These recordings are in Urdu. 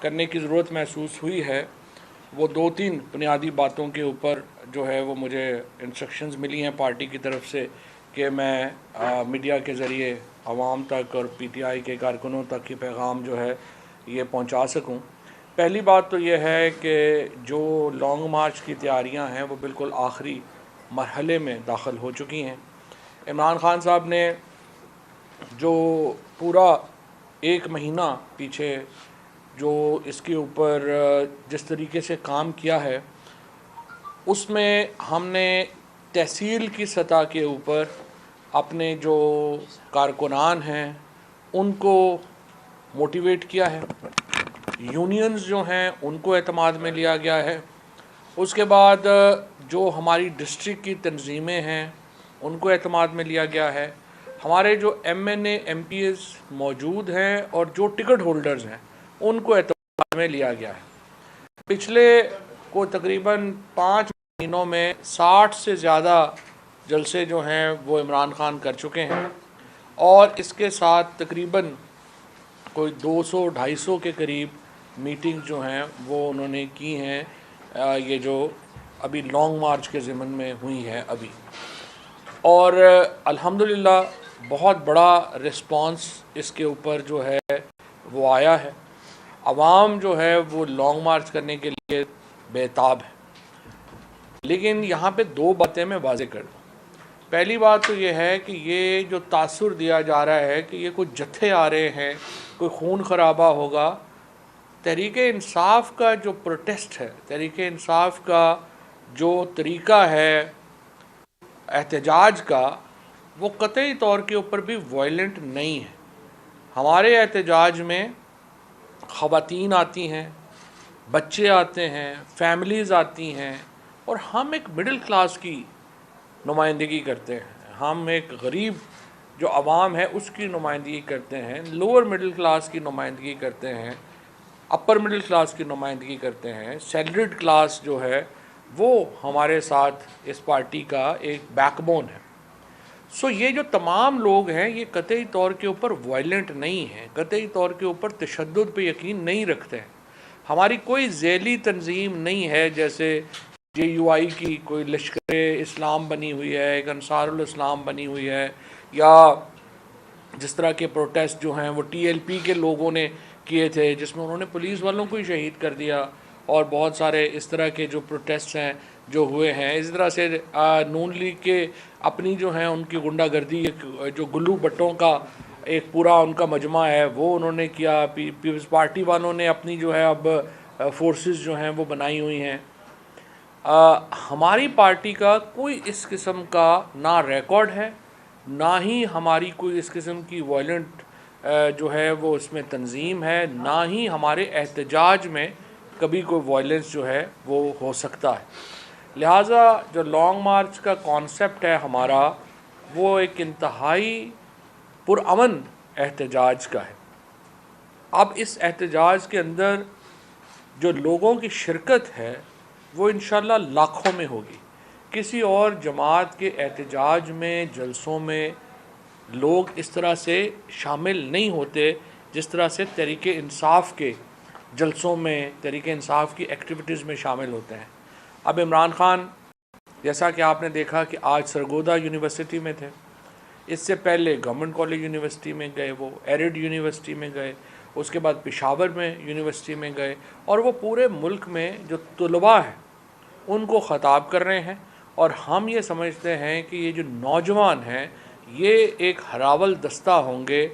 کرنے کی ضرورت محسوس ہوئی ہے وہ 2-3 بنیادی باتوں کے اوپر جو ہے وہ مجھے انسٹرکشنز ملی ہیں پارٹی کی طرف سے کہ میں میڈیا کے ذریعے عوام تک اور پی ٹی آئی کے کارکنوں تک یہ پیغام جو ہے یہ پہنچا سکوں۔ پہلی بات تو یہ ہے کہ جو لانگ مارچ کی تیاریاں ہیں وہ بالکل آخری مرحلے میں داخل ہو چکی ہیں۔ عمران خان صاحب نے جو پورا 1 مہینہ پیچھے جو اس کے اوپر جس طریقے سے کام کیا ہے اس میں ہم نے تحصیل کی سطح کے اوپر اپنے جو کارکنان ہیں ان کو موٹیویٹ کیا ہے، یونینز جو ہیں ان کو اعتماد میں لیا گیا ہے، اس کے بعد جو ہماری ڈسٹرکٹ کی تنظیمیں ہیں ان کو اعتماد میں لیا گیا ہے، ہمارے جو M N A M P s موجود ہیں اور جو ٹکٹ ہولڈرز ہیں ان کو اعتماد میں لیا گیا ہے۔ پچھلے کو تقریباً 5 مہینوں میں 60 سے زیادہ جلسے جو ہیں وہ عمران خان کر چکے ہیں، اور اس کے ساتھ تقریباً کوئی 200-250 کے قریب میٹنگ جو ہیں وہ انہوں نے کی ہیں، یہ جو ابھی لانگ مارچ کے ضمن میں ہوئی ہیں ابھی، اور الحمدللہ بہت بڑا رسپانس اس کے اوپر جو ہے وہ آیا ہے۔ عوام جو ہے وہ لانگ مارچ کرنے کے لیے بے تاب ہے، لیکن یہاں پہ 2 باتیں میں واضح کر دوں۔ پہلی بات تو یہ ہے کہ یہ جو تاثر دیا جا رہا ہے کہ یہ کوئی جتھے آ رہے ہیں، کوئی خون خرابہ ہوگا، تحریک انصاف کا جو پروٹیسٹ ہے، تحریک انصاف کا جو طریقہ ہے احتجاج کا، وہ قطعی طور کے اوپر بھی وائلنٹ نہیں ہے۔ ہمارے احتجاج میں خواتین آتی ہیں، بچے آتے ہیں، فیملیز آتی ہیں، اور ہم ایک مڈل کلاس کی نمائندگی کرتے ہیں، ہم ایک غریب جو عوام ہے اس کی نمائندگی کرتے ہیں، لوور مڈل کلاس کی نمائندگی کرتے ہیں، اپر مڈل کلاس کی نمائندگی کرتے ہیں، سیلریڈ کلاس جو ہے وہ ہمارے ساتھ اس پارٹی کا ایک بیک بون ہے۔ سو یہ جو تمام لوگ ہیں یہ قطعی طور کے اوپر وائلنٹ نہیں ہیں، قطعی طور کے اوپر تشدد پہ یقین نہیں رکھتے ہیں۔ ہماری کوئی ذیلی تنظیم نہیں ہے جیسے جے یو آئی کی کوئی لشکر اسلام بنی ہوئی ہے، ایک انصار الاسلام بنی ہوئی ہے، یا جس طرح کے پروٹیسٹ جو ہیں وہ ٹی ایل پی کے لوگوں نے کیے تھے جس میں انہوں نے پولیس والوں کو ہی شہید کر دیا، اور بہت سارے اس طرح کے جو پروٹیسٹ ہیں جو ہوئے ہیں۔ اسی طرح سے نون لیگ کے اپنی جو ہیں ان کی غنڈہ گردی، جو گلو بٹوں کا ایک پورا ان کا مجمع ہے وہ انہوں نے کیا، پیپلز پارٹی والوں نے اپنی جو ہے اب فورسز جو ہیں وہ بنائی ہوئی ہیں۔ ہماری پارٹی کا کوئی اس قسم کا نہ ریکارڈ ہے، نہ ہی ہماری کوئی اس قسم کی وائلنٹ جو ہے وہ اس میں تنظیم ہے، نہ ہی ہمارے احتجاج میں کبھی کوئی وائلنس جو ہے وہ ہو سکتا ہے۔ لہٰذا جو لانگ مارچ کا کانسیپٹ ہے ہمارا وہ ایک انتہائی پرامن احتجاج کا ہے۔ اب اس احتجاج کے اندر جو لوگوں کی شرکت ہے وہ انشاءاللہ لاکھوں میں ہوگی۔ کسی اور جماعت کے احتجاج میں، جلسوں میں لوگ اس طرح سے شامل نہیں ہوتے جس طرح سے تحریک انصاف کے جلسوں میں، تحریک انصاف کی ایکٹیویٹیز میں شامل ہوتے ہیں۔ اب عمران خان جیسا کہ آپ نے دیکھا کہ آج سرگودا یونیورسٹی میں تھے، اس سے پہلے گورنمنٹ کالج یونیورسٹی میں گئے، وہ ایرڈ یونیورسٹی میں گئے، اس کے بعد پشاور میں یونیورسٹی میں گئے، اور وہ پورے ملک میں جو طلباء ہیں ان کو خطاب کر رہے ہیں، اور ہم یہ سمجھتے ہیں کہ یہ جو نوجوان ہیں یہ ایک ہراول دستہ ہوں گے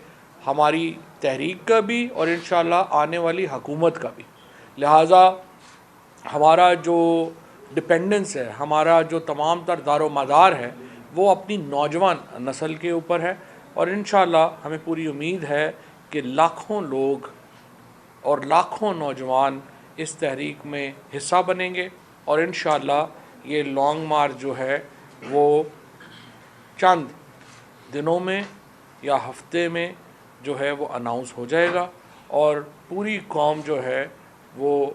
ہماری تحریک کا بھی اور انشاءاللہ آنے والی حکومت کا بھی۔ لہٰذا ہمارا جو ڈپینڈنس ہے، ہمارا جو تمام تر دار و مدار ہے وہ اپنی نوجوان نسل کے اوپر ہے، اور انشاءاللہ ہمیں پوری امید ہے کہ لاکھوں لوگ اور لاکھوں نوجوان اس تحریک میں حصہ بنیں گے، اور انشاءاللہ یہ لانگ مارچ جو ہے وہ چند دنوں میں یا ہفتے میں جو ہے وہ اناؤنس ہو جائے گا، اور پوری قوم جو ہے وہ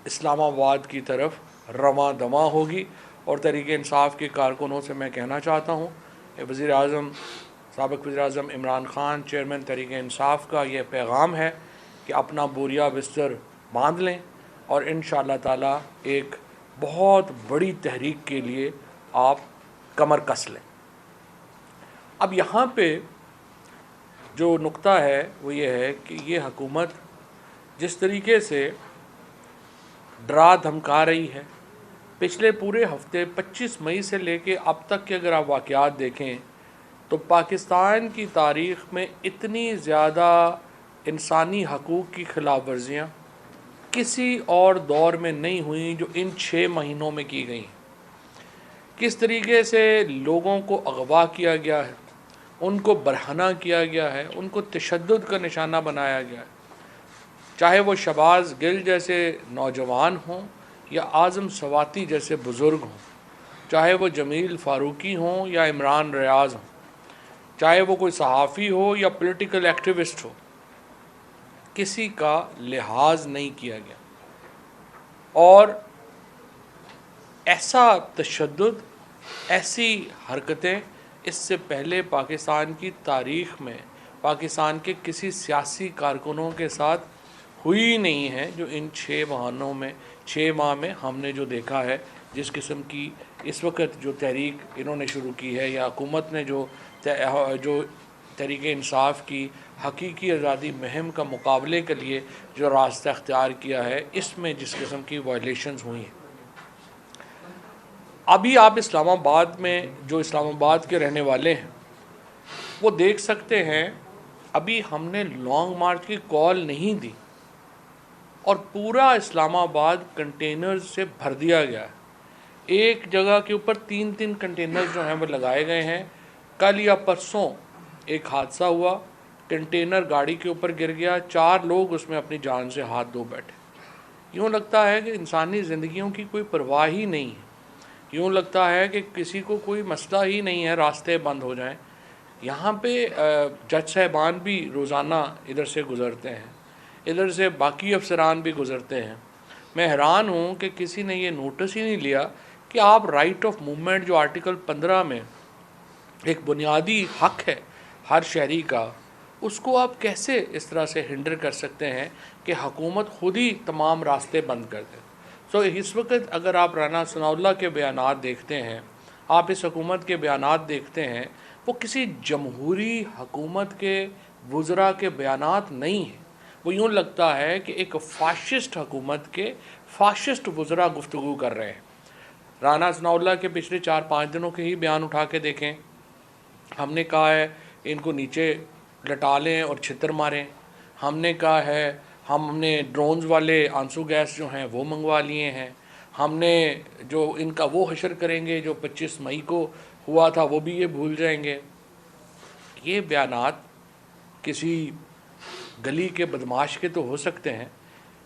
اسلام آباد کی طرف رواں دواں ہوگی۔ اور تحریک انصاف کے کارکنوں سے میں کہنا چاہتا ہوں کہ وزیر اعظم، سابق وزیر اعظم عمران خان، چیئرمین تحریک انصاف کا یہ پیغام ہے کہ اپنا بوریا بستر باندھ لیں اور انشاءاللہ تعالیٰ ایک بہت بڑی تحریک کے لیے آپ کمر کس لیں۔ اب یہاں پہ جو نقطہ ہے وہ یہ ہے کہ یہ حکومت جس طریقے سے ڈرا دھمکا رہی ہے، پچھلے پورے ہفتے 25 مئی سے لے کے اب تک کے اگر آپ واقعات دیکھیں تو پاکستان کی تاریخ میں اتنی زیادہ انسانی حقوق کی خلاف ورزیاں کسی اور دور میں نہیں ہوئیں جو ان 6 مہینوں میں کی گئیں۔ کس طریقے سے لوگوں کو اغوا کیا گیا ہے، ان کو برہنہ کیا گیا ہے، ان کو تشدد کا نشانہ بنایا گیا ہے، چاہے وہ شہباز گل جیسے نوجوان ہوں یا اعظم سواتی جیسے بزرگ ہوں، چاہے وہ جمیل فاروقی ہوں یا عمران ریاض ہوں، چاہے وہ کوئی صحافی ہو یا پولیٹیکل ایکٹیوسٹ ہو، کسی کا لحاظ نہیں کیا گیا۔ اور ایسا تشدد، ایسی حرکتیں اس سے پہلے پاکستان کی تاریخ میں پاکستان کے کسی سیاسی کارکنوں کے ساتھ ہوئی نہیں ہے جو ان 6 ماہ میں ہم نے جو دیکھا ہے۔ جس قسم کی اس وقت جو تحریک انہوں نے شروع کی ہے یا حکومت نے جو تحریک انصاف کی حقیقی آزادی مہم کا مقابلے کے لیے جو راستہ اختیار کیا ہے، اس میں جس قسم کی وائلیشنز ہوئی ہیں۔ ابھی آپ اسلام آباد میں جو اسلام آباد کے رہنے والے ہیں وہ دیکھ سکتے ہیں، ابھی ہم نے لانگ مارچ کی کال نہیں دی اور پورا اسلام آباد کنٹینرز سے بھر دیا گیا ہے۔ ایک جگہ کے اوپر 3 کنٹینرز جو ہیں وہ لگائے گئے ہیں۔ کل یا پرسوں ایک حادثہ ہوا، کنٹینر گاڑی کے اوپر گر گیا، 4 لوگ اس میں اپنی جان سے ہاتھ دھو بیٹھے۔ یوں لگتا ہے کہ انسانی زندگیوں کی کوئی پرواہ ہی نہیں ہے، یوں لگتا ہے کہ کسی کو کوئی مسئلہ ہی نہیں ہے، راستے بند ہو جائیں۔ یہاں پہ جج صاحبان بھی روزانہ ادھر سے گزرتے ہیں، ادھر سے باقی افسران بھی گزرتے ہیں۔ میں حیران ہوں کہ کسی نے یہ نوٹس ہی نہیں لیا کہ آپ رائٹ آف موومنٹ جو آرٹیکل 15 میں ایک بنیادی حق ہے ہر شہری کا، اس کو آپ کیسے اس طرح سے ہنڈر کر سکتے ہیں کہ حکومت خود ہی تمام راستے بند کر دے۔ اس وقت اگر آپ رانا ثناء اللہ کے بیانات دیکھتے ہیں، آپ اس حکومت کے بیانات دیکھتے ہیں، وہ کسی جمہوری حکومت کے وزراء کے بیانات نہیں ہیں۔ وہ یوں لگتا ہے کہ ایک فاشسٹ حکومت کے فاشسٹ وزراء گفتگو کر رہے ہیں۔ رانا ثناء اللہ کے پچھلے 4-5 دنوں کے ہی بیان اٹھا کے دیکھیں۔ ہم نے کہا ہے ان کو نیچے لٹا لیں اور چھتر ماریں، ہم نے کہا ہے ہم نے ڈرونز والے آنسو گیس جو ہیں وہ منگوا لیے ہیں، ہم نے جو ان کا وہ حشر کریں گے جو 25 مئی کو ہوا تھا وہ بھی یہ بھول جائیں گے۔ یہ بیانات کسی گلی کے بدماش کے تو ہو سکتے ہیں،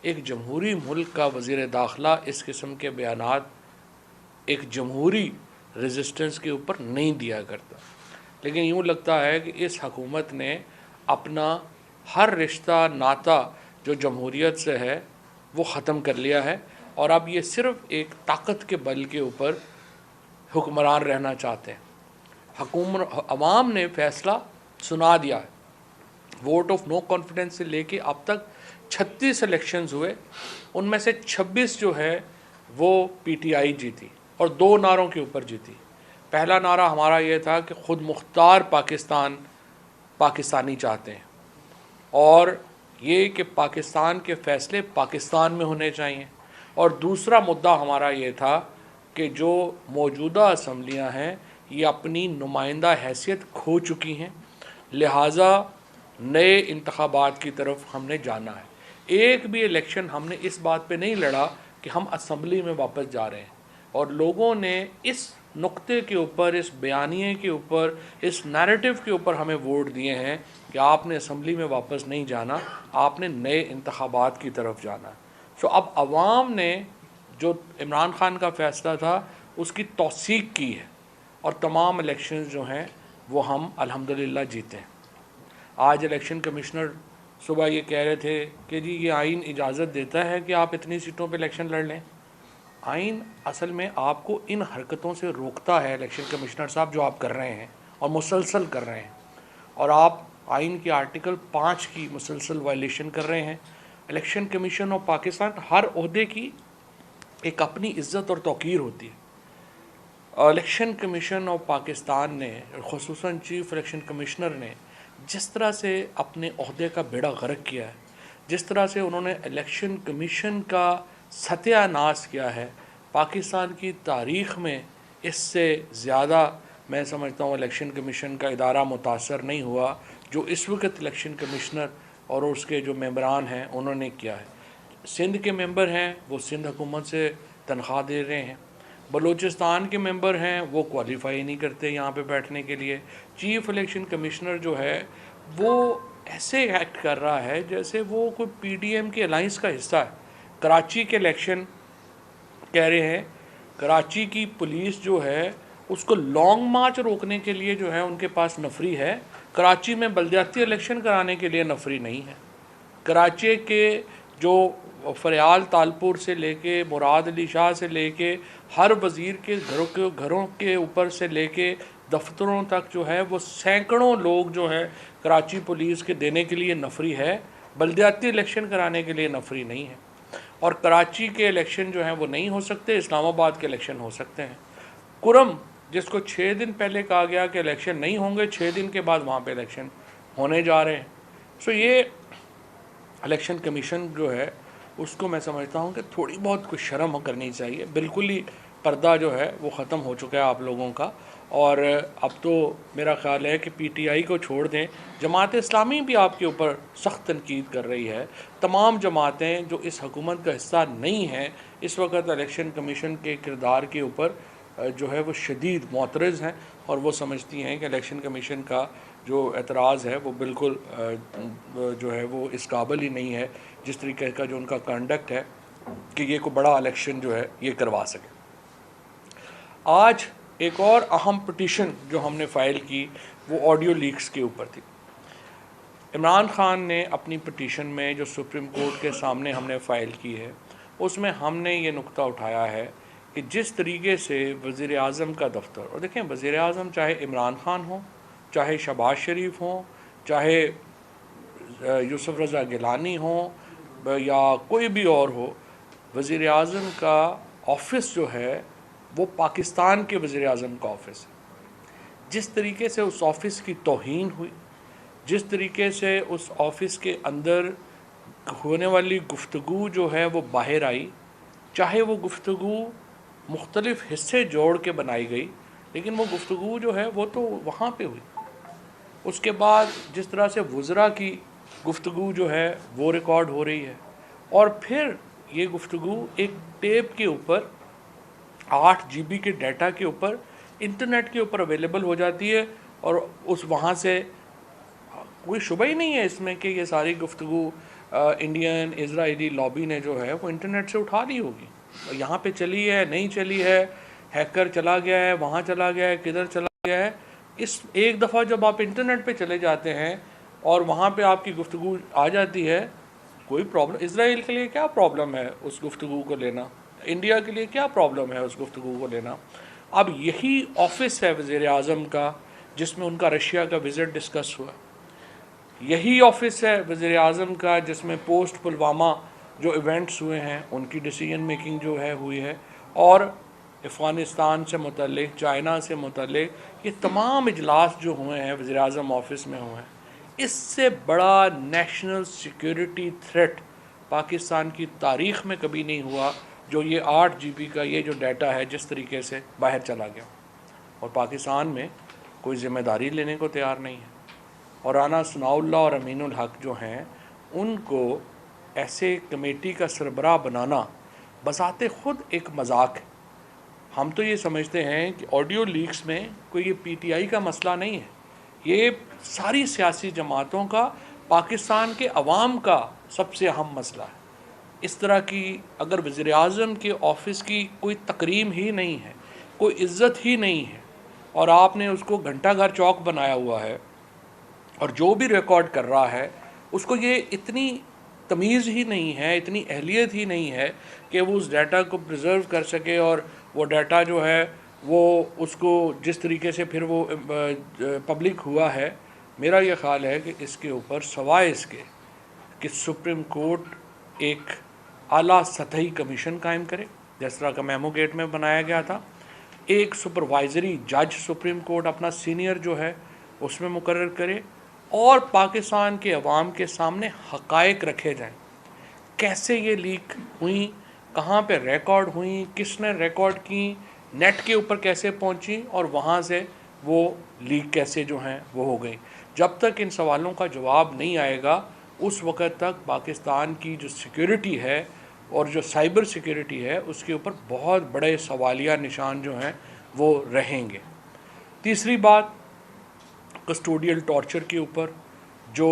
ایک جمہوری ملک کا وزیر داخلہ اس قسم کے بیانات ایک جمہوری ریزسٹنس کے اوپر نہیں دیا کرتا۔ لیکن یوں لگتا ہے کہ اس حکومت نے اپنا ہر رشتہ ناتا جو جمہوریت سے ہے وہ ختم کر لیا ہے، اور اب یہ صرف ایک طاقت کے بل کے اوپر حکمران رہنا چاہتے ہیں۔ عوام نے فیصلہ سنا دیا ہے۔ ووٹ آف نو کانفیڈنس سے لے کے اب تک 36 الیکشنز ہوئے، ان میں سے 26 جو ہے وہ پی ٹی آئی جیتی اور 2 نعروں کے اوپر جیتی۔ پہلا نعرہ ہمارا یہ تھا کہ خود مختار پاکستانی چاہتے ہیں، اور یہ کہ پاکستان کے فیصلے پاکستان میں ہونے چاہیے، اور دوسرا مدعا ہمارا یہ تھا کہ جو موجودہ اسمبلیاں ہیں یہ اپنی نمائندہ حیثیت کھو چکی ہیں، لہٰذا نئے انتخابات کی طرف ہم نے جانا ہے۔ ایک بھی الیکشن ہم نے اس بات پہ نہیں لڑا کہ ہم اسمبلی میں واپس جا رہے ہیں، اور لوگوں نے اس نقطے کے اوپر، اس بیانیے کے اوپر، اس نیریٹو کے اوپر ہمیں ووٹ دیے ہیں کہ آپ نے اسمبلی میں واپس نہیں جانا، آپ نے نئے انتخابات کی طرف جانا۔ اب عوام نے جو عمران خان کا فیصلہ تھا اس کی توثیق کی ہے، اور تمام الیکشنز جو ہیں وہ ہم الحمدللہ جیتے ہیں۔ آج الیکشن کمشنر صبح یہ کہہ رہے تھے کہ جی یہ آئین اجازت دیتا ہے کہ آپ اتنی سیٹوں پہ الیکشن لڑ لیں۔ آئین اصل میں آپ کو ان حرکتوں سے روکتا ہے، الیکشن کمشنر صاحب، جو آپ کر رہے ہیں اور مسلسل کر رہے ہیں، اور آپ آئین کے آرٹیکل 5 کی مسلسل وائلیشن کر رہے ہیں۔ الیکشن کمیشن آف پاکستان، ہر عہدے کی ایک اپنی عزت اور توقیر ہوتی ہے۔ الیکشن کمیشن آف پاکستان نے، خصوصاً چیف الیکشن کمشنر نے جس طرح سے اپنے عہدے کا بیڑا غرق کیا ہے، جس طرح سے انہوں نے الیکشن کمیشن کا ستیہ ناش کیا ہے، پاکستان کی تاریخ میں اس سے زیادہ میں سمجھتا ہوں الیکشن کمیشن کا ادارہ متاثر نہیں ہوا جو اس وقت الیکشن کمشنر اور اس کے جو ممبران ہیں انہوں نے کیا ہے۔ سندھ کے ممبر ہیں وہ سندھ حکومت سے تنخواہ دے رہے ہیں، بلوچستان کے ممبر ہیں وہ کوالیفائی نہیں کرتے یہاں پہ بیٹھنے کے لیے۔ چیف الیکشن کمشنر جو ہے وہ ایسے ایکٹ کر رہا ہے جیسے وہ کوئی پی ڈی ایم کی الائنس کا حصہ ہے۔ کراچی کے الیکشن کہہ رہے ہیں، کراچی کی پولیس جو ہے اس کو لانگ مارچ روکنے کے لیے جو ہے ان کے پاس نفری ہے، کراچی میں بلدیاتی الیکشن کرانے کے لیے نفری نہیں ہے۔ کراچی کے جو فریال تالپور سے لے کے مراد علی شاہ سے لے کے ہر وزیر کے گھروں کے اوپر سے لے کے دفتروں تک جو ہے وہ سینکڑوں لوگ جو ہے کراچی پولیس کے دینے کے لیے نفری ہے، بلدیاتی الیکشن کرانے کے لیے نفری نہیں ہے۔ اور کراچی کے الیکشن جو ہیں وہ نہیں ہو سکتے، اسلام آباد کے الیکشن ہو سکتے ہیں۔ کرم جس کو 6 دن پہلے کہا گیا کہ الیکشن نہیں ہوں گے، 6 دن کے بعد وہاں پہ الیکشن ہونے جا رہے ہیں۔ یہ الیکشن کمیشن جو ہے اس کو میں سمجھتا ہوں کہ تھوڑی بہت کچھ شرم کرنی چاہیے۔ بالکل ہی پردہ جو ہے وہ ختم ہو چکا ہے آپ لوگوں کا، اور اب تو میرا خیال ہے کہ پی ٹی آئی کو چھوڑ دیں، جماعت اسلامی بھی آپ کے اوپر سخت تنقید کر رہی ہے۔ تمام جماعتیں جو اس حکومت کا حصہ نہیں ہیں اس وقت الیکشن کمیشن کے کردار کے اوپر جو ہے وہ شدید معترض ہیں، اور وہ سمجھتی ہیں کہ الیکشن کمیشن کا جو اعتراض ہے وہ بالکل جو ہے وہ اس قابل ہی نہیں ہے جس طریقے کا جو ان کا کنڈکٹ ہے کہ یہ کوئی بڑا الیکشن جو ہے یہ کروا سکے۔ آج ایک اور اہم پٹیشن جو ہم نے فائل کی وہ آڈیو لیکس کے اوپر تھی۔ عمران خان نے اپنی پٹیشن میں جو سپریم کورٹ کے سامنے ہم نے فائل کی ہے اس میں ہم نے یہ نقطہ اٹھایا ہے کہ جس طریقے سے وزیر اعظم کا دفتر، اور دیکھیں وزیر اعظم چاہے عمران خان ہوں، چاہے شہباز شریف ہوں، چاہے یوسف رضا گیلانی ہوں یا کوئی بھی اور ہو، وزیر اعظم کا آفس جو ہے وہ پاکستان کے وزیر اعظم کا آفس ہے۔ جس طریقے سے اس آفس کی توہین ہوئی، جس طریقے سے اس آفس کے اندر ہونے والی گفتگو جو ہے وہ باہر آئی، چاہے وہ گفتگو مختلف حصے جوڑ کے بنائی گئی لیکن وہ گفتگو جو ہے وہ تو وہاں پہ ہوئی۔ اس کے بعد جس طرح سے وزراء کی گفتگو جو ہے وہ ریکارڈ ہو رہی ہے، اور پھر یہ گفتگو ایک ٹیپ کے اوپر 8 جی بی کے ڈیٹا کے اوپر انٹرنیٹ کے اوپر اویلیبل ہو جاتی ہے، اور اس وہاں سے کوئی شبہ ہی نہیں ہے اس میں کہ یہ ساری گفتگو انڈین اسرائیلی لابی نے جو ہے وہ انٹرنیٹ سے اٹھا لی ہوگی۔ یہاں پہ چلی ہے، نہیں چلی ہے، ہیکر چلا گیا ہے، وہاں چلا گیا ہے، کدھر چلا گیا ہے۔ اس ایک دفعہ جب آپ انٹرنیٹ پہ چلے جاتے ہیں اور وہاں پہ آپ کی گفتگو آ جاتی ہے، کوئی پرابلم، اسرائیل کے لیے کیا پرابلم ہے اس گفتگو کو لینا، انڈیا کے لیے کیا پرابلم ہے اس گفتگو کو لینا۔ اب یہی آفس ہے وزیر اعظم کا جس میں ان کا رشیا کا وزٹ ڈسکس ہوا، یہی آفس ہے وزیر اعظم کا جس میں پوسٹ پلوامہ جو ایونٹس ہوئے ہیں ان کی ڈیسیجن میکنگ جو ہے ہوئی ہے، اور افغانستان سے متعلق، چائنا سے متعلق یہ تمام اجلاس جو ہوئے ہیں وزیر اعظم آفس میں ہوئے ہیں۔ اس سے بڑا نیشنل سیکیورٹی تھریٹ پاکستان کی تاریخ میں کبھی نہیں ہوا جو یہ 8 جی بی کا یہ جو ڈیٹا ہے جس طریقے سے باہر چلا گیا، اور پاکستان میں کوئی ذمہ داری لینے کو تیار نہیں ہے۔ اور رانا ثناء اللہ اور امین الحق جو ہیں ان کو ایسے کمیٹی کا سربراہ بنانا بذات خود ایک مذاق ہے۔ ہم تو یہ سمجھتے ہیں کہ آڈیو لیکس میں کوئی یہ پی ٹی آئی کا مسئلہ نہیں ہے، یہ ساری سیاسی جماعتوں کا، پاکستان کے عوام کا سب سے اہم مسئلہ ہے۔ اس طرح کی اگر وزیر اعظم کے آفس کی کوئی تکریم ہی نہیں ہے، کوئی عزت ہی نہیں ہے، اور آپ نے اس کو گھنٹہ گھر چوک بنایا ہوا ہے، اور جو بھی ریکارڈ کر رہا ہے اس کو یہ اتنی تمیز ہی نہیں ہے، اتنی اہلیت ہی نہیں ہے کہ وہ اس ڈیٹا کو پریزرو کر سکے، اور وہ ڈیٹا جو ہے وہ اس کو جس طریقے سے پھر وہ پبلک ہوا ہے میرا یہ خیال ہے کہ اس کے اوپر سوائے اس کے کہ سپریم کورٹ ایک اعلیٰ سطحی کمیشن قائم کرے جس طرح کا میمو گیٹ میں بنایا گیا تھا، ایک سپروائزری جج سپریم کورٹ اپنا سینئر جو ہے اس میں مقرر کرے، اور پاکستان کے عوام کے سامنے حقائق رکھے جائیں، کیسے یہ لیک ہوئیں، کہاں پہ ریکارڈ ہوئیں، کس نے ریکارڈ کی، نیٹ کے اوپر کیسے پہنچی، اور وہاں سے وہ لیک کیسے جو ہیں وہ ہو گئی۔ جب تک ان سوالوں کا جواب نہیں آئے گا اس وقت تک پاکستان کی جو سیکیورٹی ہے اور جو سائبر سیکیورٹی ہے اس کے اوپر بہت بڑے سوالیہ نشان جو ہیں وہ رہیں گے۔ تیسری بات، کسٹوڈیل ٹارچر کے اوپر جو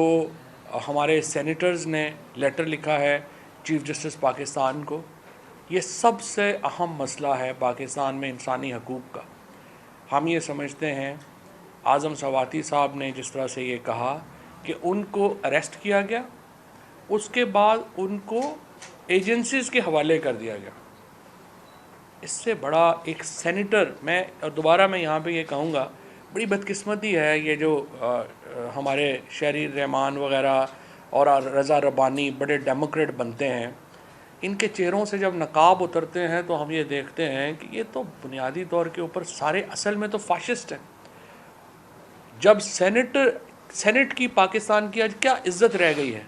ہمارے سینیٹرز نے لیٹر لکھا ہے چیف جسٹس پاکستان کو، یہ سب سے اہم مسئلہ ہے پاکستان میں انسانی حقوق کا۔ ہم یہ سمجھتے ہیں اعظم سواتی صاحب نے جس طرح سے یہ کہا کہ ان کو اریسٹ کیا گیا، اس کے بعد ان کو ایجنسیز کے حوالے کر دیا گیا۔ اس سے بڑا ایک سینیٹر، اور دوبارہ میں یہاں پہ یہ کہوں گا، بڑی بدقسمتی ہے یہ جو ہمارے شہری رحمان وغیرہ اور رضا ربانی بڑے ڈیموکریٹ بنتے ہیں، ان کے چہروں سے جب نقاب اترتے ہیں تو ہم یہ دیکھتے ہیں کہ یہ تو بنیادی طور کے اوپر سارے اصل میں تو فاشسٹ ہیں۔ جب سینٹ کی پاکستان کی آج کیا عزت رہ گئی ہے؟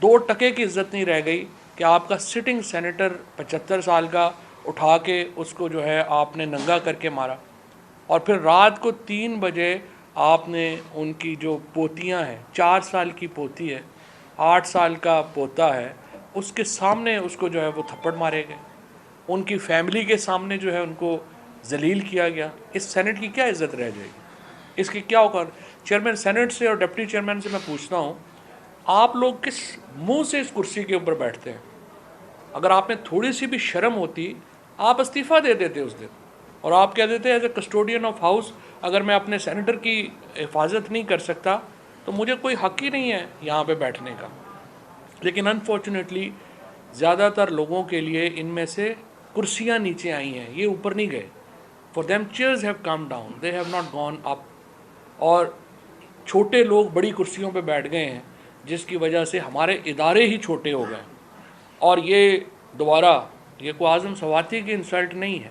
2 ٹکے کی عزت نہیں رہ گئی کہ آپ کا سٹنگ سینیٹر 75 سال کا اٹھا کے اس کو جو ہے آپ نے ننگا کر کے مارا، اور پھر رات کو 3 بجے آپ نے ان کی جو پوتیاں ہیں، 4 سال کی پوتی ہے، 8 سال کا پوتا ہے، اس کے سامنے اس کو جو ہے وہ تھپڑ مارے گئے، ان کی فیملی کے سامنے جو ہے ان کو ذلیل کیا گیا۔ اس سینٹ کی کیا عزت رہ جائے گی؟ اس کی کیا اوقات؟ چیئرمین سینٹ سے اور ڈپٹی چیئرمین سے میں پوچھتا ہوں، آپ لوگ کس منہ سے اس کرسی کے اوپر بیٹھتے ہیں؟ اگر آپ میں تھوڑی سی بھی شرم ہوتی آپ استعفیٰ دے دیتے اس دن، اور آپ کہہ دیتے as a custodian of house اگر میں اپنے سینیٹر کی حفاظت نہیں کر سکتا تو مجھے کوئی حق ہی نہیں ہے یہاں پہ بیٹھنے کا۔ لیکن انفارچونیٹلی زیادہ تر لوگوں کے لیے ان میں سے کرسیاں نیچے آئی ہیں، یہ اوپر نہیں گئے۔ For them chairs have come down, they have not gone up, اور چھوٹے لوگ بڑی کرسیوں پہ بیٹھ گئے ہیں جس کی وجہ سے ہمارے ادارے ہی چھوٹے ہو گئے۔ اور یہ دوبارہ یہ کوئی اعظم سواتی کی انسلٹ نہیں ہے،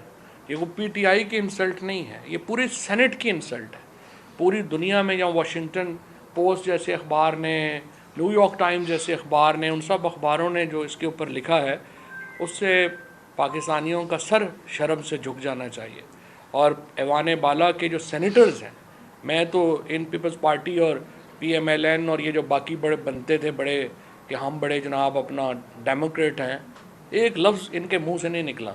یہ کوئی پی ٹی آئی کی انسلٹ نہیں ہے، یہ پوری سینٹ کی انسلٹ ہے۔ پوری دنیا میں جہاں واشنگٹن پوسٹ جیسے اخبار نے، نیو یارک ٹائمز جیسے اخبار نے، ان سب اخباروں نے جو اس کے اوپر لکھا ہے اس سے پاکستانیوں کا سر شرم سے جھک جانا چاہیے۔ اور ایوان بالا کے جو سینیٹرز ہیں، میں تو ان پیپلز پارٹی اور پی ایم ایل این اور یہ جو باقی بڑے بنتے تھے بڑے کہ ہم بڑے جناب اپنا ڈیموکریٹ ہیں، ایک لفظ ان کے منہ سے نہیں نکلا،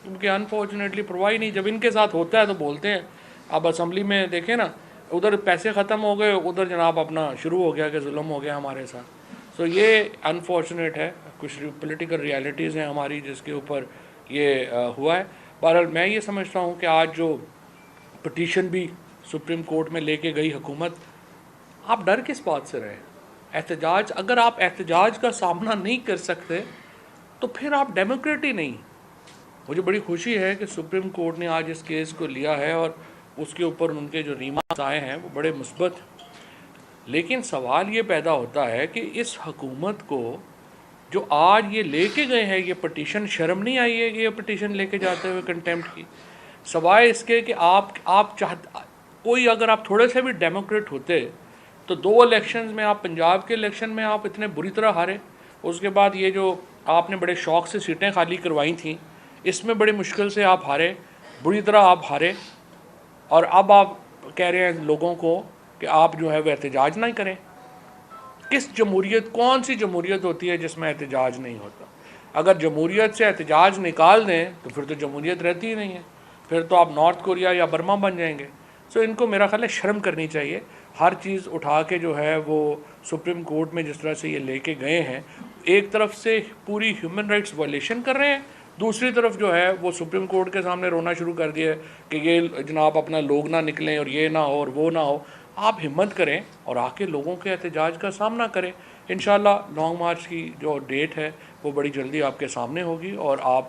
کیونکہ انفارچونیٹلی پرواہ نہیں، جب ان کے ساتھ ہوتا ہے تو بولتے ہیں۔ اب اسمبلی میں دیکھیں نا، ادھر پیسے ختم ہو گئے، ادھر جناب اپنا شروع ہو گیا کہ ظلم ہو گیا ہمارے ساتھ۔ سو یہ انفارچونیٹ ہے، کچھ پولیٹیکل ریالٹیز ہیں ہماری جس کے اوپر یہ ہوا ہے۔ بہرحال میں یہ سمجھتا ہوں کہ آج جو پٹیشن بھی سپریم کورٹ میں لے کے گئی حکومت، آپ ڈر کس بات سے رہے؟ احتجاج، اگر آپ احتجاج کا سامنا نہیں کر سکتے تو پھر آپ ڈیموکریٹ ہی نہیں۔ مجھے بڑی خوشی ہے کہ سپریم کورٹ نے آج اس کیس کو لیا ہے اور اس کے اوپر ان کے جو ریمارکس آئے ہیں وہ بڑے مثبت ہیں، لیکن سوال یہ پیدا ہوتا ہے کہ اس حکومت کو جو آج یہ لے کے گئے ہیں یہ پٹیشن، شرم نہیں آئی ہے کہ یہ پٹیشن لے کے جاتے ہوئے کنٹیمپٹ کی؟ سوائے اس کے کہ آپ کوئی اگر آپ تھوڑے سے بھی ڈیموکریٹ ہوتے تو 2 الیکشنز میں، آپ پنجاب کے الیکشن میں آپ اتنے بری طرح ہارے، اس کے بعد یہ جو آپ نے بڑے شوق سے سیٹیں خالی کروائی تھیں اس میں بڑی مشکل سے آپ ہارے، بری طرح آپ ہارے، اور اب آپ کہہ رہے ہیں لوگوں کو کہ آپ جو ہے وہ احتجاج نہ کریں۔ کس جمہوریت، کون سی جمہوریت ہوتی ہے جس میں احتجاج نہیں ہوتا؟ اگر جمہوریت سے احتجاج نکال دیں تو پھر تو جمہوریت رہتی ہی نہیں ہے، پھر تو آپ نارتھ کوریا یا برما بن جائیں گے۔ سو ان کو میرا خیال ہے شرم کرنی چاہیے، ہر چیز اٹھا کے جو ہے وہ سپریم کورٹ میں جس طرح سے یہ لے کے گئے ہیں، ایک طرف سے پوری ہیومن رائٹس وائلیشن کر رہے ہیں، دوسری طرف جو ہے وہ سپریم کورٹ کے سامنے رونا شروع کر دیا ہے کہ یہ جناب اپنا لوگ نہ نکلیں اور یہ نہ ہو اور وہ نہ ہو۔ آپ ہمت کریں اور آ کے لوگوں کے احتجاج کا سامنا کریں۔ انشاءاللہ لانگ مارچ کی جو ڈیٹ ہے وہ بڑی جلدی آپ کے سامنے ہوگی اور آپ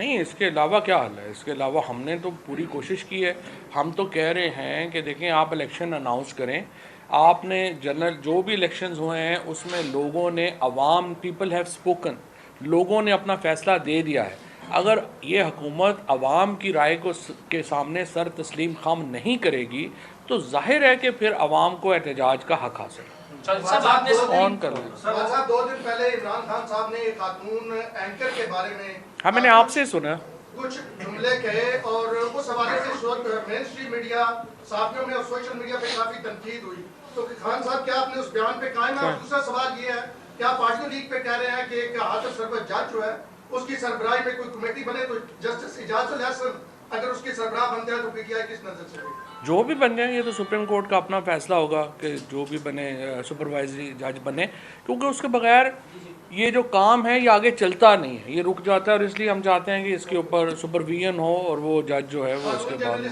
نہیں اس کے علاوہ کیا حل ہے؟ اس کے علاوہ ہم نے تو پوری کوشش کی ہے. ہم تو کہہ رہے ہیں کہ دیکھیں آپ الیکشن اناؤنس کریں. آپ نے جنرل جو بھی الیکشنز ہوئے ہیں اس میں لوگوں نے عوام پیپل ہیو اسپوکن، لوگوں نے اپنا فیصلہ دے دیا ہے. اگر یہ حکومت عوام کی رائے کو کے سامنے سر تسلیم خم نہیں کرے گی تو ظاہر ہے کہ پھر عوام کو احتجاج کا حق حاصل ہے. آن کر لیں. صاحب 2 دن پہلے عمران خان صاحب نے ایک خاتون اینکر کے بارے میں ہاں میں نے آپ سے سنا کچھ جملے کہے اور اس حوالے سے اس وقت مین اسٹریم میڈیا صحافیوں میں اور سوشل میڈیا پہ کافی تنقید ہوئی. تو خان صاحب کیا آپ نے اس بیان پہ قائم ہے؟ اور دوسرا سوال یہ ہے کہ آپ پارٹی لیگ پہ کہہ رہے ہیں کہ ایک حاضر سربراہ جج جو ہے اس کی سربراہی میں کوئی کمیٹی بنے تو جسٹس اعجاز الحسن اگر اس کی سربراہ بن جائے تو پی ٹی آئی کس نظر سے؟ جو بھی بن جائیں یہ تو سپریم کورٹ کا اپنا فیصلہ ہوگا کہ جو بھی بنے سپروائزری جج بنے، کیونکہ اس کے بغیر یہ جو کام ہے یہ آگے چلتا نہیں ہے، یہ رک جاتا ہے. اور اس لیے ہم چاہتے ہیں کہ اس کے اوپر سپرویژن ہو اور وہ جج جو ہے وہ اس کے بعد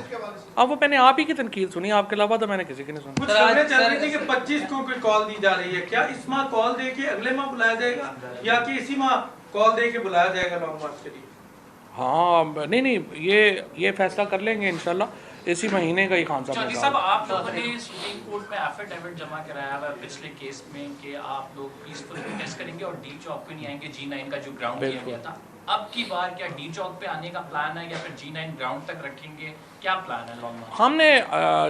اب وہ میں نے آپ ہی کی تنقید سنی، آپ کے علاوہ تو میں نے کسی کی نہیں سنی. کچھ خبریں چل رہی تھی کہ 25 کو کوئی کال دی جا رہی ہے، کیا اس ماہ کال دے کے اگلے ماہ بلایا جائے گا یا کہ اسی ماہ کال دے کے بلایا جائے گا لانگ مارچ کے لیے؟ ہاں نہیں یہ فیصلہ کر لیں گے انشاءاللہ اسی مہینے کا ہی. خان چودھری صاحب صاحب آپ لوگوں نے سپریم کورٹ میں ایفیڈیوٹ جمع کرایا ہوا پچھلے کیس میں کہ آپ لوگ پیسفل پروٹیسٹ کریں گے اور ڈی چوک پہ نہیں آئیں گے. G9 کا جو گراؤنڈ کیا گیا تھا، اب کی بار کیا ڈی چوک پہ آنے کا پلان ہے یا پھر G9 گراؤنڈ تک رکھیں گے؟ کیا پلان ہے لانگ مارچ؟ ہم نے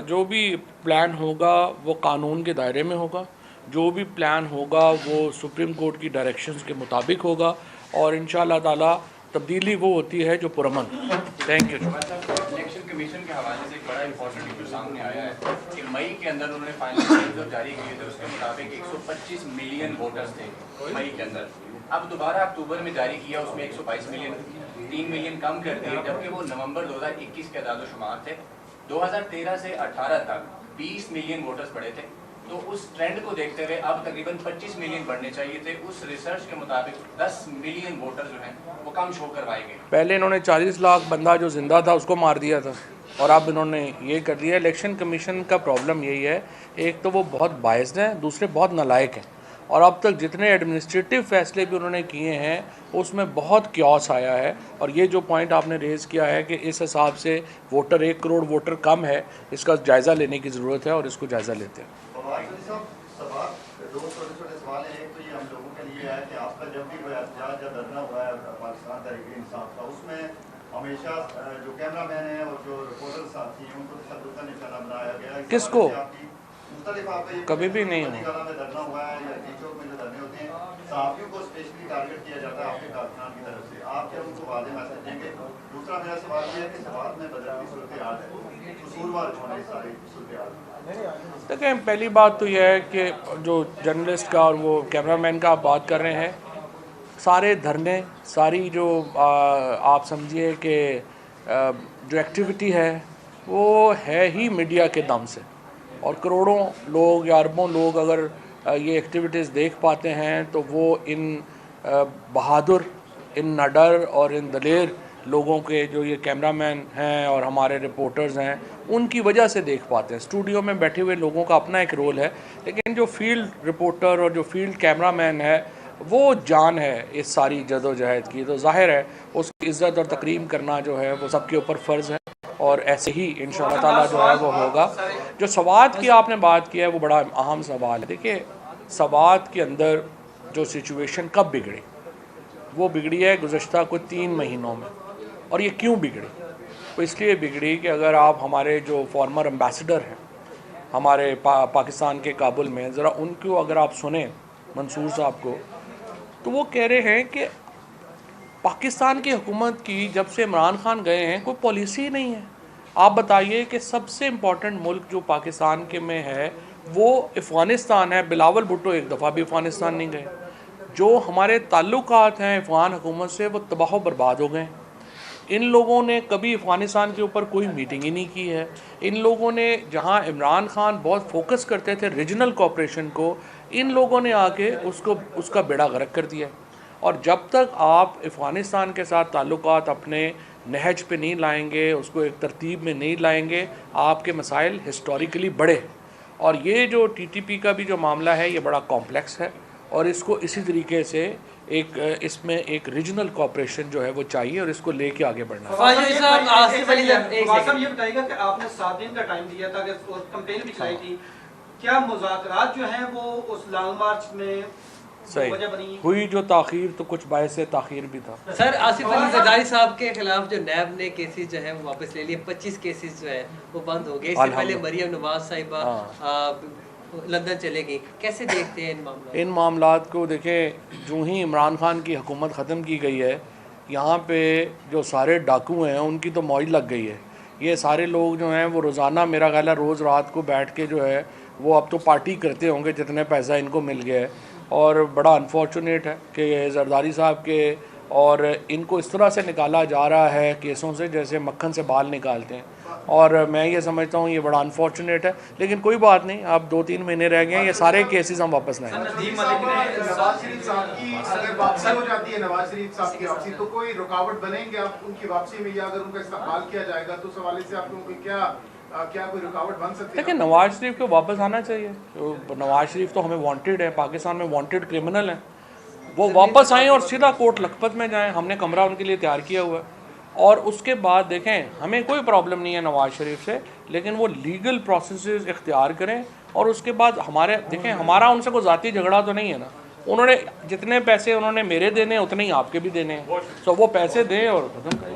جو بھی پلان ہوگا وہ قانون کے دائرے میں ہوگا، جو بھی پلان ہوگا وہ سپریم کورٹ کی ڈائریکشنز کے مطابق ہوگا اور انشاءاللہ تعالی تبدیلی وہ ہوتی ہے جو پرامن. Thank you. الیکشن کمیشن کے حوالے سے ایک بڑا امپورٹنٹ ایشو سامنے آیا ہے کہ مئی کے اندر انہوں نے فائنل جو جاری کیے تھے اس کے مطابق 125 ملین ووٹرز تھے مئی کے اندر. اب دوبارہ اکتوبر میں جاری کیا اس میں 122 ملین، 3 ملین کم کر دیے، جبکہ وہ نومبر 2021 کے اعداد و شمار تھے. 2013 سے 18 تک 20 ملین ووٹرز پڑے تھے. تو اس ٹرینڈ کو دیکھتے ہوئے اب تقریباً 25 ملین بڑھنے چاہیے تھے. اس ریسرچ کے مطابق 10 ملین ووٹر جو ہیں وہ کم شو کروائے گئے. پہلے انہوں نے 40 لاکھ بندہ جو زندہ تھا اس کو مار دیا تھا اور اب انہوں نے یہ کر دیا. الیکشن کمیشن کا پرابلم یہی ہے، ایک تو وہ بہت بائسڈ ہیں، دوسرے بہت نالائق ہیں. اور اب تک جتنے ایڈمنسٹریٹو فیصلے بھی انہوں نے کیے ہیں اس میں بہت کیوس آیا ہے. اور یہ جو پوائنٹ آپ نے ریز کیا ہے کہ اس حساب سے ووٹر 1 کروڑ ووٹر کم ہے، اس کا جائزہ لینے کی ضرورت ہے اور اس کو جائزہ لیتے ہیں. دو چھوٹے سوال ہیں. ایک تو یہ ہم لوگوں کے لیے ہے کہ آپ کا جب بھی کوئی احتجاج یا دھرنا ہوا ہے پاکستان تحریک انصاف کا، اس میں ہمیشہ جو کیمرہ مین ہیں اور جو رپورٹر ساتھی ہیں ان کو تشدد کا نشانہ بنایا گیا ہے. کس کو؟ مختلف آپ کا کبھی بھی نہیں میں دھرنا ہوا ہے یا ٹی چوک میں جو دھرنے ہوتے ہیں صحافیوں کو اسپیشلی ٹارگیٹ کیا جاتا ہے آپ کے کارکنان کی طرف سے. آپ کیا ان کو واضح میسج دیں گے؟ دوسرا میرا سوال یہ ہے کہ سوات میں بدلتی صورتحال ہے، قصوروار جو ہے ساری صورتحال. دیکھیں پہلی بات تو یہ ہے کہ جو جرنلسٹ کا اور وہ کیمرہ مین کا آپ بات کر رہے ہیں، سارے دھرنے، ساری جو آپ سمجھیے کہ جو ایکٹیویٹی ہے وہ ہے ہی میڈیا کے دم سے. اور کروڑوں لوگ یا اربوں لوگ اگر یہ ایکٹیویٹیز دیکھ پاتے ہیں تو وہ ان بہادر، ان نڈر اور ان دلیر لوگوں کے جو یہ کیمرہ مین ہیں اور ہمارے رپورٹرز ہیں ان کی وجہ سے دیکھ پاتے ہیں. اسٹوڈیو میں بیٹھے ہوئے لوگوں کا اپنا ایک رول ہے، لیکن جو فیلڈ رپورٹر اور جو فیلڈ کیمرہ مین ہے وہ جان ہے اس ساری جد و جہد کی. تو ظاہر ہے اس کی عزت اور تکریم کرنا جو ہے وہ سب کے اوپر فرض ہے اور ایسے ہی انشاءاللہ تعالیٰ جو ہے وہ ہوگا. جو سوات کی آپ نے بات کی ہے وہ بڑا اہم سوال ہے. دیکھیے سوات کے اندر جو سچویشن کب بگڑی، وہ بگڑی ہے گزشتہ کوئی 3 مہینوں میں. اور یہ کیوں بگڑی؟ وہ اس لیے بگڑی کہ اگر آپ ہمارے جو فارمر امبیسڈر ہیں ہمارے پاکستان کے کابل میں، ذرا ان کو اگر آپ سنیں منصور صاحب کو، تو وہ کہہ رہے ہیں کہ پاکستان کی حکومت کی جب سے عمران خان گئے ہیں کوئی پالیسی نہیں ہے. آپ بتائیے کہ سب سے امپورٹنٹ ملک جو پاکستان کے میں ہے وہ افغانستان ہے. بلاول بھٹو ایک دفعہ بھی افغانستان نہیں گئے. جو ہمارے تعلقات ہیں افغان حکومت سے وہ تباہ و برباد ہو گئے. ان لوگوں نے کبھی افغانستان کے اوپر کوئی میٹنگ ہی نہیں کی ہے. ان لوگوں نے جہاں عمران خان بہت فوکس کرتے تھے ریجنل کوآپریشن کو، ان لوگوں نے آ کے اس کا بیڑا غرق کر دیا. اور جب تک آپ افغانستان کے ساتھ تعلقات اپنے نہج پہ نہیں لائیں گے، اس کو ایک ترتیب میں نہیں لائیں گے، آپ کے مسائل ہسٹوریکلی بڑے. اور یہ جو ٹی ٹی پی کا بھی جو معاملہ ہے یہ بڑا کمپلیکس ہے اور اس کو اسی طریقے سے ایک اس میں ایک ریجنل کوآپریشن جو ہے وہ چاہیے اور اس کو لے کے آگے بڑھنا ہے۔ یہ بتائیے گا کہ آپ نے 7 دن کا ٹائم دیا تھا اور کمپین بھی چلائی تھی، کیا مذاکرات جو ہیں وہ اس لانگ مارچ میں وجہ بنی ہوئی؟ جو تاخیر تو کچھ باعث تاخیر بھی تھا۔ سر آصف علی زرداری صاحب کے خلاف جو نیب نے کیسز جو ہے وہ واپس لے لیے، 25 کیسز جو ہے وہ بند ہو گئے، اس سے پہلے مریم نواز صاحبہ لندن چلے گئی، کیسے دیکھتے ہیں ان معاملات کو؟ دیکھیں، جو ہی عمران خان کی حکومت ختم کی گئی ہے، یہاں پہ جو سارے ڈاکو ہیں ان کی تو موج لگ گئی ہے۔ یہ سارے لوگ جو ہیں وہ روزانہ میرا خیال ہے روز رات کو بیٹھ کے جو ہے وہ اب تو پارٹی کرتے ہوں گے جتنے پیسہ ان کو مل گیا ہے، اور بڑا انفارچونیٹ ہے کہ زرداری صاحب کے اور ان کو اس طرح سے نکالا جا رہا ہے کیسوں سے جیسے مکھن سے بال نکالتے ہیں، اور میں یہ سمجھتا ہوں یہ بڑا انفارچونیٹ ہے، لیکن کوئی بات نہیں، اب 2-3 مہینے رہ گئے ہیں، یہ سارے کیسز ہم واپس لائیں گے۔ نواز شریف صاحب کی اگر واپسی ہو جاتی ہے، نواز شریف صاحب کی واپسی، تو کوئی رکاوٹ بنیں گے آپ ان کی واپسی میں، یا اگر ان کا استقبال کیا جائے گا تو اس حوالے سے آپ لوگوں کو کیا کوئی رکاوٹ بن سکتی ہے؟ دیکھیں، نواز شریف کو واپس آنا چاہیے۔ نواز شریف تو ہمیں وانٹیڈ ہے، پاکستان میں وانٹیڈ کرمنل ہیں، وہ واپس آئیں اور سیدھا کوٹ لکھپت میں جائیں، ہم نے کمرہ ان کے لیے تیار کیا ہوا ہے، اور اس کے بعد دیکھیں ہمیں کوئی پرابلم نہیں ہے نواز شریف سے، لیکن وہ لیگل پروسیسز اختیار کریں، اور اس کے بعد دیکھیں ہمارا ان سے کوئی ذاتی جھگڑا تو نہیں ہے نا، انہوں نے جتنے پیسے انہوں نے میرے دینے ہیں اتنے ہی آپ کے بھی دینے ہیں، تو وہ پیسے دیں اور ختم کریں۔